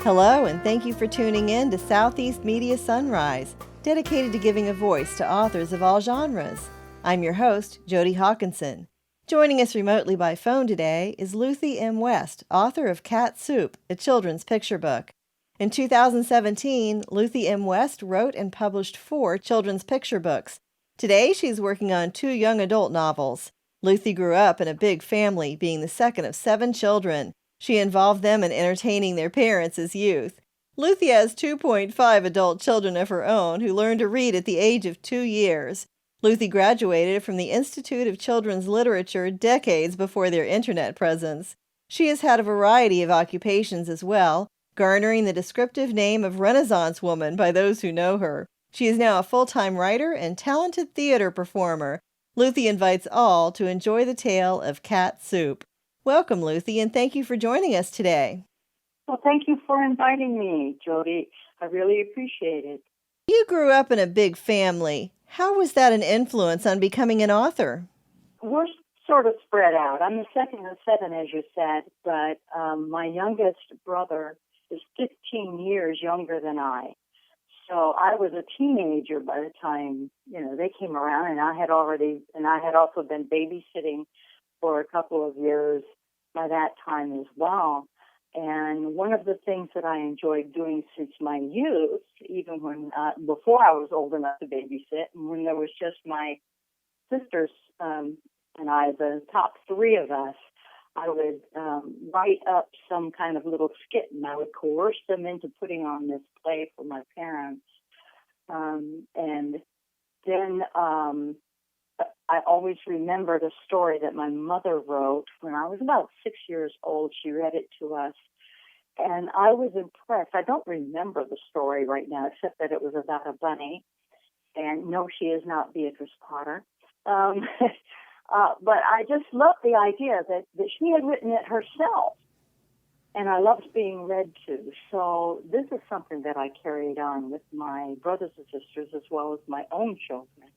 Hello, and thank you for tuning in to Southeast Media Sunrise, dedicated to giving a voice to authors of all genres. I'm your host, Jodi Hockinson. Joining us remotely by phone today is Luthie M West, author of Cat Soup, a children's picture book. In 2017, Luthie M West wrote and published 4 children's picture books. Today, she's working on 2 young adult novels. Luthie grew up in a big family, being the second of 7 children. She involved them in entertaining their parents as youth. Luthie has 2.5 adult children of her own who learned to read at the age of 2 years. Luthie graduated from the Institute of Children's Literature decades before their internet presence. She has had a variety of occupations as well, garnering the descriptive name of Renaissance Woman by those who know her. She is now a full-time writer and talented theater performer. Luthie invites all to enjoy the tale of Cat Soup. Welcome, Luthie, and thank you for joining us today. Well, thank you for inviting me, Jodi. I really appreciate it. You grew up in a big family. How was that an influence on becoming an author? We're sort of spread out. I'm the second of 7, as you said, but my youngest brother is 15 years younger than I. So I was a teenager by the time, they came around, and I had also been babysitting for a couple of years by that time as well. And one of the things that I enjoyed doing since my youth, even when before I was old enough to babysit, and when there was just my sisters and I, the top 3 of us, I would write up some kind of little skit, and I would coerce them into putting on this play for my parents. And then I always remembered a story that my mother wrote when I was about 6 years old. She read it to us, and I was impressed. I don't remember the story right now, except that it was about a bunny. And no, she is not Beatrice Potter. But I just loved the idea that she had written it herself, and I loved being read to. So this is something that I carried on with my brothers and sisters as well as my own children.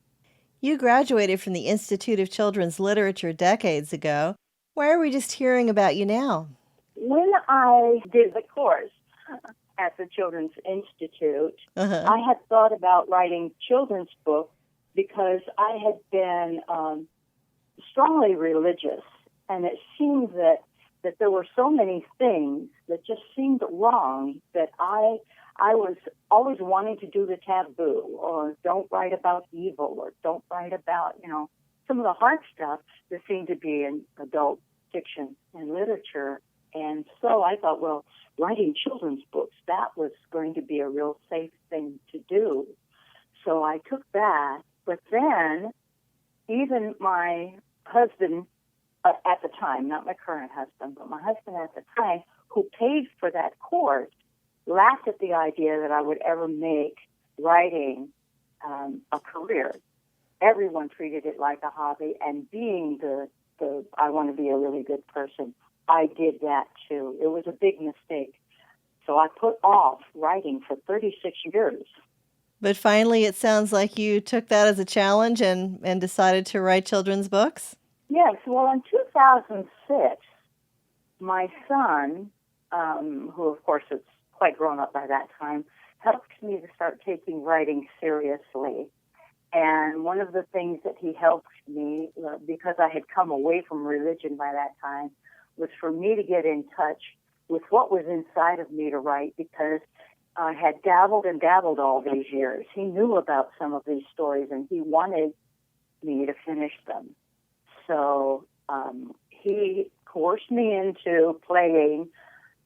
You graduated from the Institute of Children's Literature decades ago. Why are we just hearing about you now? When I did the course at the Children's Institute, I had thought about writing children's books because I had been strongly religious, and it seemed that there were so many things that just seemed wrong that I was always wanting to do the taboo, or don't write about evil, or don't write about, some of the hard stuff that seemed to be in adult fiction and literature. And so I thought, well, writing children's books, that was going to be a real safe thing to do. So I took that, but then even my husband at the time, not my current husband, but my husband at the time, who paid for that course, laughed at the idea that I would ever make writing a career. Everyone treated it like a hobby, and being the I want to be a really good person, I did that too. It was a big mistake. So I put off writing for 36 years. But finally, it sounds like you took that as a challenge and decided to write children's books? Yes. Well, in 2006, my son, who of course is quite grown up by that time, helped me to start taking writing seriously. And one of the things that he helped me, because I had come away from religion by that time, was for me to get in touch with what was inside of me to write, because I had dabbled all these years. He knew about some of these stories, and he wanted me to finish them. So he coerced me into playing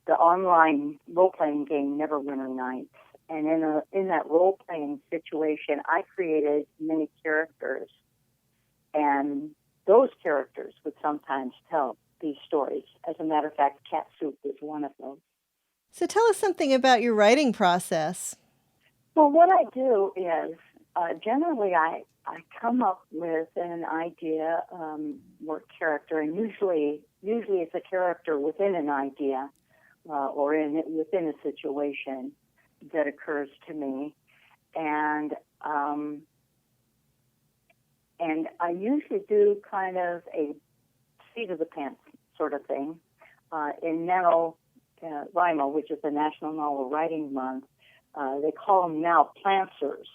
the online role-playing game Neverwinter Nights. And in that role-playing situation, I created many characters. And those characters would sometimes tell these stories. As a matter of fact, Cat Soup is one of them. So tell us something about your writing process. Well, what I do is, generally I come up with an idea or character, and usually it's a character within an idea or within a situation that occurs to me, and I usually do kind of a seat of the pants sort of thing in mental RIMO, which is the National Novel Writing Month, they call them now planters,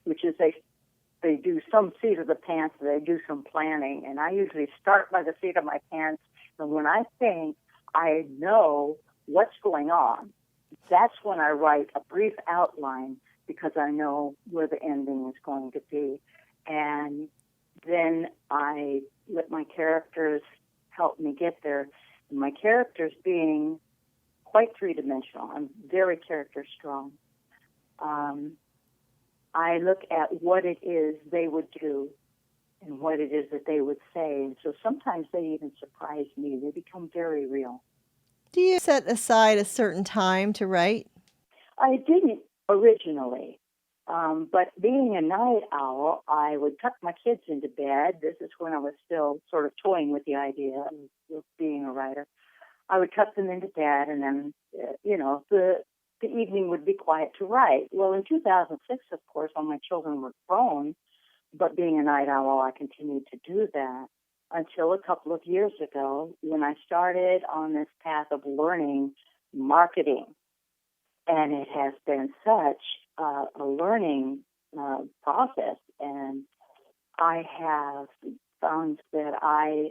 which is they do some seat of the pants, they do some planning. And I usually start by the seat of my pants, and when I think I know what's going on, that's when I write a brief outline, because I know where the ending is going to be. And then I let my characters help me get there. And my characters being quite three-dimensional. I'm very character strong. I look at what it is they would do and what it is that they would say. And so sometimes they even surprise me. They become very real. Do you set aside a certain time to write? I didn't originally. But being a night owl, I would tuck my kids into bed. This is when I was still sort of toying with the idea of being a writer. I would tuck them into bed, and then, the evening would be quiet to write. Well, in 2006, of course, all my children were grown, but being a night owl, I continued to do that until a couple of years ago when I started on this path of learning marketing. And it has been such a learning process, and I have found that I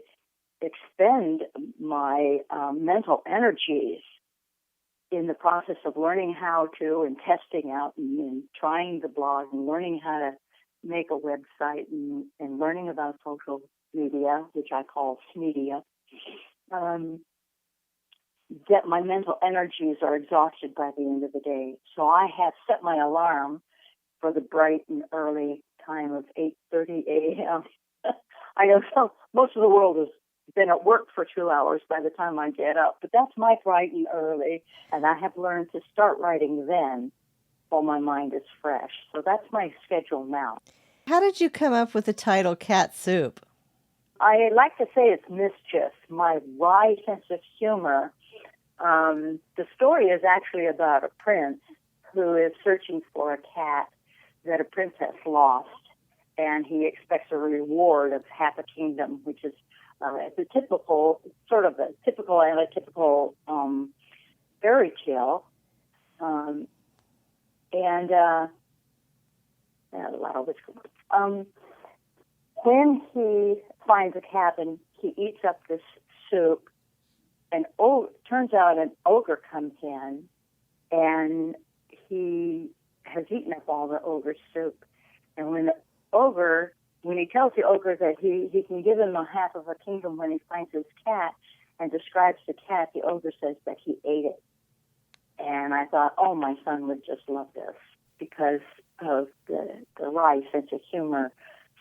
expend my mental energies in the process of learning how to and testing out and trying the blog and learning how to make a website and learning about social media, which I call SMedia. That my mental energies are exhausted by the end of the day. So I have set my alarm for the bright and early time of 8:30 a.m. I know most of the world has been at work for 2 hours by the time I get up, but that's my bright and early, and I have learned to start writing then while my mind is fresh. So that's my schedule now. How did you come up with the title Cat Soup? I like to say it's mischief, my wry sense of humor. The story is actually about a prince who is searching for a cat that a princess lost, and he expects a reward of half a kingdom, which is the typical, sort of a typical and atypical fairy tale. When he finds a cabin, he eats up this soup. And turns out an ogre comes in, and he has eaten up all the ogre's soup. And when he tells the ogre that he can give him a half of a kingdom when he finds his cat and describes the cat, the ogre says that he ate it. And I thought, oh, my son would just love this because of the wry sense of humor.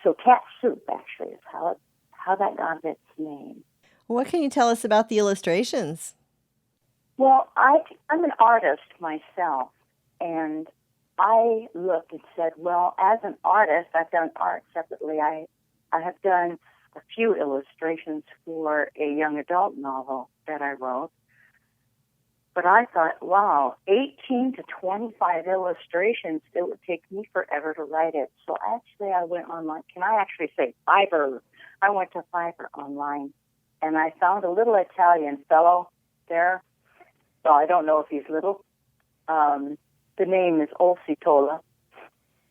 So cat soup actually is how that got its name. What can you tell us about the illustrations? Well, I'm an artist myself, and I looked and said, well, as an artist, I've done art separately. I have done a few illustrations for a young adult novel that I wrote, but I thought, wow, 18 to 25 illustrations, it would take me forever to write it. So actually I went online. Can I actually say Fiverr? I went to Fiverr online. And I found a little Italian fellow there. Well, I don't know if he's little. The name is Olsitola.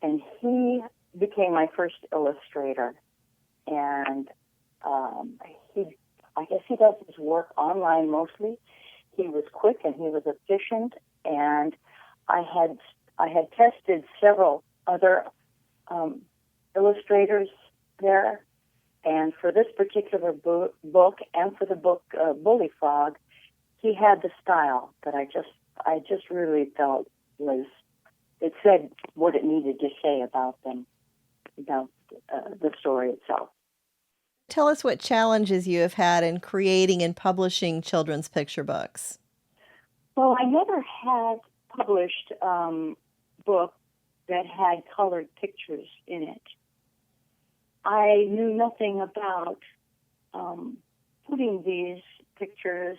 And he became my first illustrator. And I guess he does his work online mostly. He was quick and he was efficient. And I had tested several other illustrators there. And for this particular book and for the book Bully Frog, he had the style that I just really felt it said what it needed to say about them, about the story itself. Tell us what challenges you have had in creating and publishing children's picture books. Well, I never had published a book that had colored pictures in it. I knew nothing about putting these pictures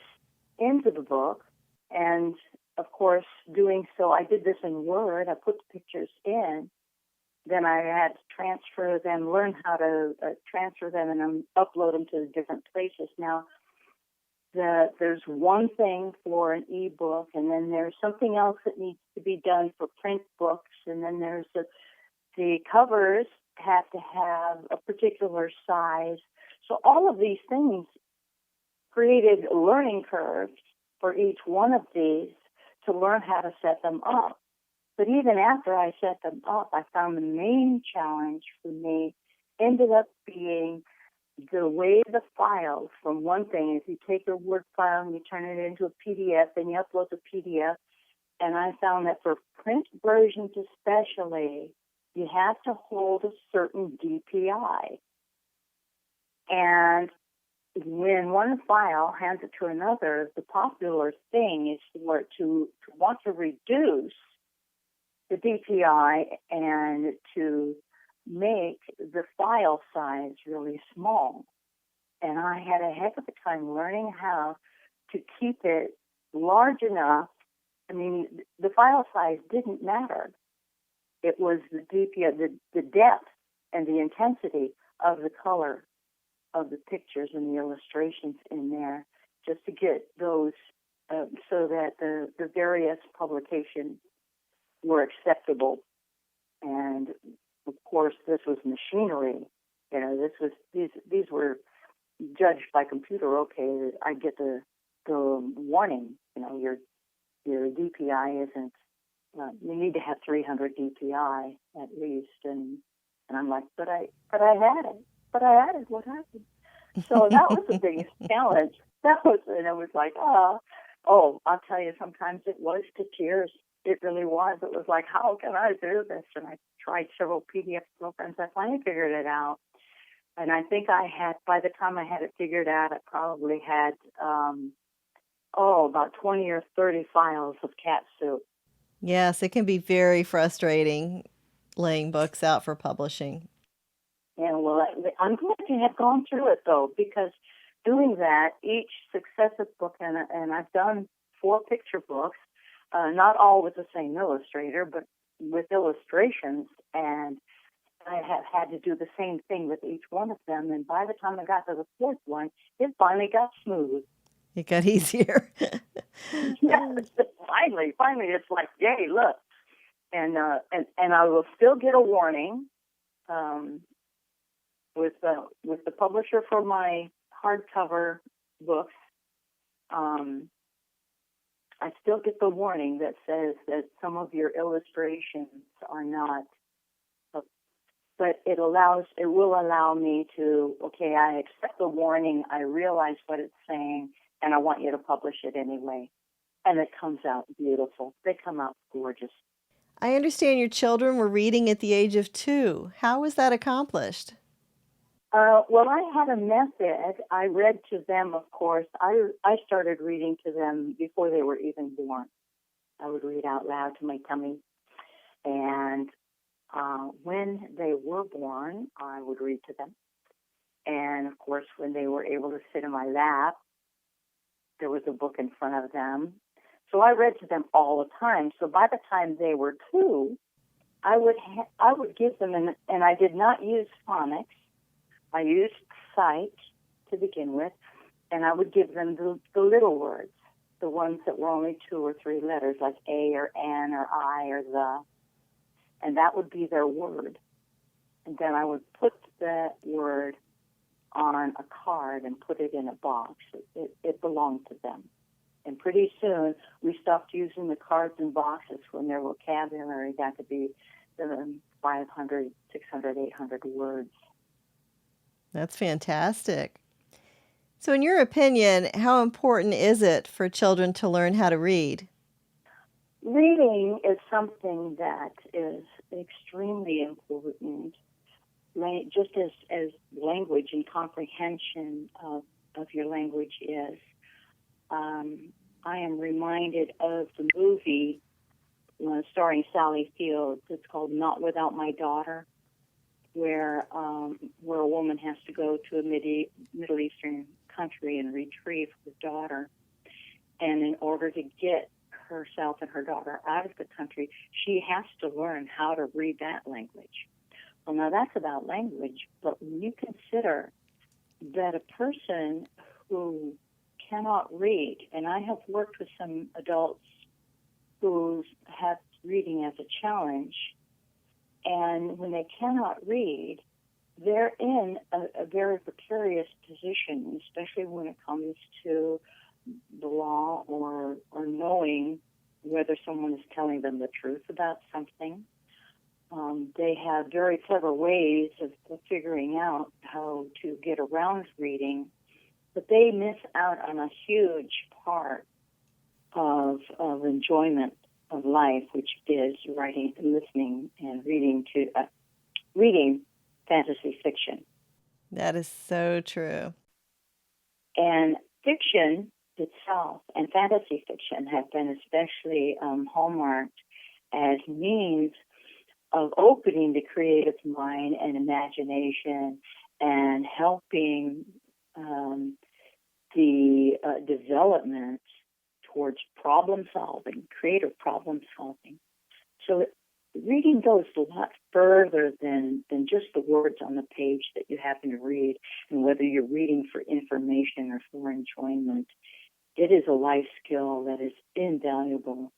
into the book, and of course, doing so, I did this in Word. I put the pictures in, then I had to transfer them, learn how to transfer them, and upload them to different places. Now, that there's one thing for an ebook, and then there's something else that needs to be done for print books, and then there's the covers have to have a particular size. So all of these things created learning curves for each one of these to learn how to set them up. But even after I set them up, I found the main challenge for me ended up being the way the files from one thing. If you take a Word file and you turn it into a PDF, then you upload the PDF. And I found that for print versions especially, you have to hold a certain DPI. And when one file hands it to another, the popular thing is for it to want to reduce the DPI and to make the file size really small. And I had a heck of a time learning how to keep it large enough. I mean, the file size didn't matter. It was the DPI, the depth and the intensity of the color of the pictures and the illustrations in there, just to get those so that the various publications were acceptable. And of course, this was machinery. You know, these were judged by computer. Okay, I get the warning. You know, your DPI isn't. You need to have 300 DPI at least. And I'm like, but I had it. But I had it. What happened? So that was the biggest challenge. And it was like, oh, I'll tell you, sometimes it was to tears. It really was. It was like, how can I do this? And I tried several PDF programs. I finally figured it out. And I think by the time I had it figured out, I probably had, about 20 or 30 files of cat soup. Yes, it can be very frustrating laying books out for publishing. Yeah, well, I'm glad to have gone through it, though, because doing that, each successive book, and I've done 4 picture books, not all with the same illustrator, but with illustrations, and I have had to do the same thing with each one of them, and by the time I got to the 4th one, it finally got smooth. It got easier. Yes, finally, it's like, yay, look. And I will still get a warning with the publisher for my hardcover books. I still get the warning that says that some of your illustrations are not, but it will allow me to, okay, I accept the warning, I realize what it's saying, and I want you to publish it anyway. And it comes out beautiful. They come out gorgeous. I understand your children were reading at the age of 2. How was that accomplished? Well, I had a method. I read to them, of course. I started reading to them before they were even born. I would read out loud to my tummy. And when they were born, I would read to them. And, of course, when they were able to sit in my lap, there was a book in front of them. So I read to them all the time. So by the time they were 2, I would give them, and I did not use phonics. I used sight to begin with, and I would give them the little words, the ones that were only 2 or 3 letters, like A or N or I or the, and that would be their word. And then I would put that word on a card and put it in a box. It belonged to them. And pretty soon, we stopped using the cards and boxes when their vocabulary got to be 500, 600, 800 words. That's fantastic. So in your opinion, how important is it for children to learn how to read? Reading is something that is extremely important, just as language and comprehension of your language is. I am reminded of the movie starring Sally Fields. It's called Not Without My Daughter, where a woman has to go to a Middle Eastern country and retrieve her daughter. And in order to get herself and her daughter out of the country, she has to learn how to read that language. Well, now that's about language, but when you consider that a person who cannot read. And I have worked with some adults who have reading as a challenge. And when they cannot read, they're in a very precarious position, especially when it comes to the law or knowing whether someone is telling them the truth about something. They have very clever ways of figuring out how to get around reading, but they miss out on a huge part of enjoyment of life, which is writing, listening, and reading fantasy fiction. That is so true. And fiction itself and fantasy fiction have been especially hallmarked as means of opening the creative mind and imagination and helping the development towards problem solving, creative problem solving. So reading goes a lot further than just the words on the page that you happen to read, and whether you're reading for information or for enjoyment. It is a life skill that is invaluable.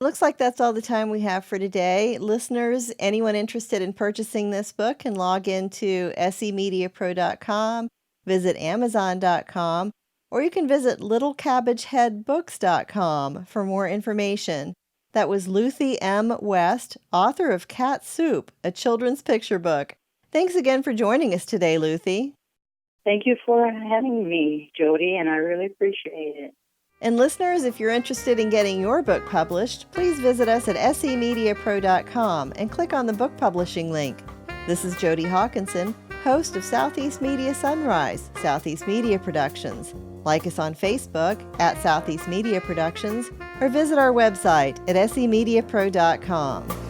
Looks like that's all the time we have for today. Listeners, anyone interested in purchasing this book can log into semediapro.com, visit amazon.com, or you can visit littlecabbageheadbooks.com for more information. That was Luthie M West, author of Cat Soup, a children's picture book. Thanks again for joining us today, Luthie. Thank you for having me, Jodi, and I really appreciate it. And listeners, if you're interested in getting your book published, please visit us at semediapro.com and click on the book publishing link. This is Jodi Hockinson, host of Southeast Media Sunrise, Southeast Media Productions. Like us on Facebook at Southeast Media Productions, or visit our website at semediapro.com.